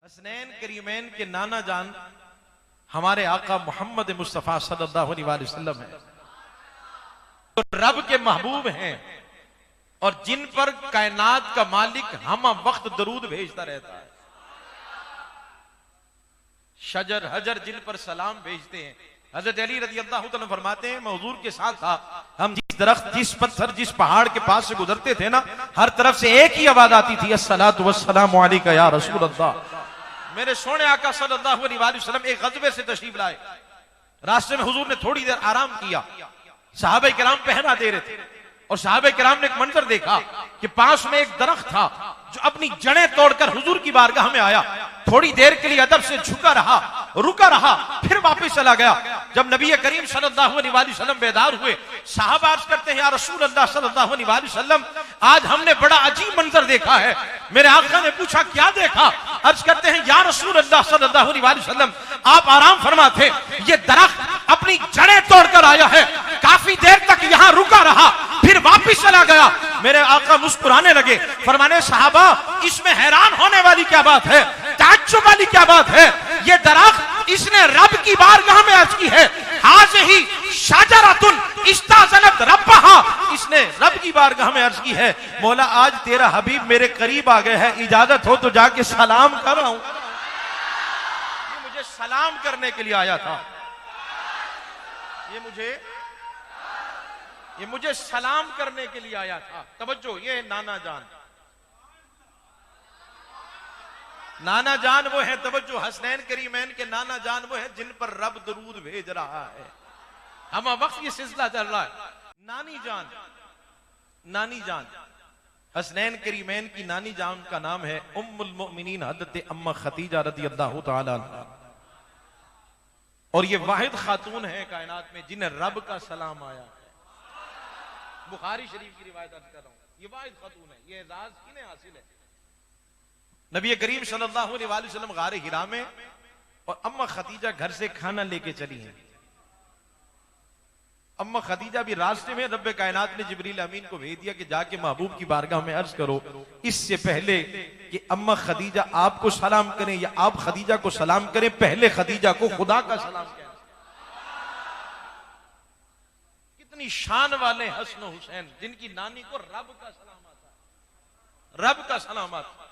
हसनैन करीमैन के नाना जान हमारे आका मोहम्मद मुस्तफ़ा सल्लल्लाहु अलैहि वसल्लम है, तो रब के महबूब हैं और जिन पर कायनात का मालिक हम वक्त दरूद भेजता रहता है। शजर हजर जिन पर सलाम भेजते हैं। हजरत अली रज़ी अल्लाह तआला फरमाते हैं, मैं हुजूर के साथ था, हम जिस दरख्त, जिस पत्थर, जिस पहाड़ के पास से गुजरते थे ना, हर तरफ से एक ही आवाज आती थी, अस्सलातु वस्सलामु अलैका या रसूल अल्लाह। मेरे सोने आका सल्लल्लाहु अलैहि वसल्लम एक गज़वे से तशरीफ लाए। रास्ते में हुजूर ने थोड़ी देर आराम किया, सहाबा किराम पहरा दे रहे थे और सहाबा किराम ने एक मंजर देखा कि पास में एक दरख्त था जो अपनी जड़ें तोड़कर हुजूर की बारगाह में आया। थोड़ी देर के लिए अदब से झुका रहा, रुका रहा, फिर वापस चला गया। जब नबी करीम सल्लल्लाहु अलैहि वसल्लम बेदार हुए, साहबा अर्ज करते हैं, या रसूल अल्लाह सल्लल्लाहु अलैहि वसल्लम, आज हमने बड़ा अजीब मंजर देखा है। मेरे आका ने पूछा, क्या देखा? अर्ज करते हैं, या रसूल अल्लाह सल्लल्लाहु अलैहि वसल्लम, आप आराम फरमाते, ये दरख्त अपनी जड़ें तोड़कर आया है, काफी देर तक यहाँ रुका रहा, फिर वापिस चला गया। मेरे आका मुस्कुराने लगे, फरमाने, साहबा इसमें हैरान होने वाली क्या बात है, ताज्जुब वाली क्या बात है? ये दरख्त इसने रब की बारगाह में अर्ज की है, हाज़िही शजरतुन इस्ताज़नत रब्बहा, इसने रब की बारगाह में अर्ज की है, मौला आज तेरा हबीब मेरे करीब आ गए हैं, इजाजत हो तो जाके सलाम कर रहा हूं। ये मुझे सलाम करने के लिए आया था, ये मुझे सलाम करने के लिए आया था। तवज्जो, ये नाना जान, नाना जान वो है, तवज्जो, हसनैन करीमैन के नाना जान वो है जिन पर रब दरूद भेज रहा है। हम वक्त ये सिलसिला चल रहा है। नानी जान, नानी जान, हसनैन करीमैन की नानी जान का नाम है उम्मुल मोमिनीन हज़रत अम्मा खदीजा रज़ियल्लाहु तआला अन्हा, और ये वाहिद खातून है कायनात में जिन्हें रब का सलाम आया है। बुखारी शरीफ की रिवायत अर्ज कर रहा हूं, ये वाहिद खातून है। ये राज किन्हें हासिल है? नबी करीम सल्लल्लाहु अलैहि वसल्लम गारे हिरा में और अम्मा खदीजा घर से खाना लेके चली हैं। अम्मा खदीजा भी रास्ते में रब्बे कायनात ने जिब्रील अमीन को भेज दिया कि जाके महबूब की बारगाह में अर्ज करो, इससे पहले कि अम्मा खदीजा आपको सलाम करें या आप खदीजा को सलाम करें, पहले खदीजा को खुदा का सलाम करें। कितनी शान वाले हसन हुसैन जिनकी नानी को रब का सलाम आता, रब का सलाम आता।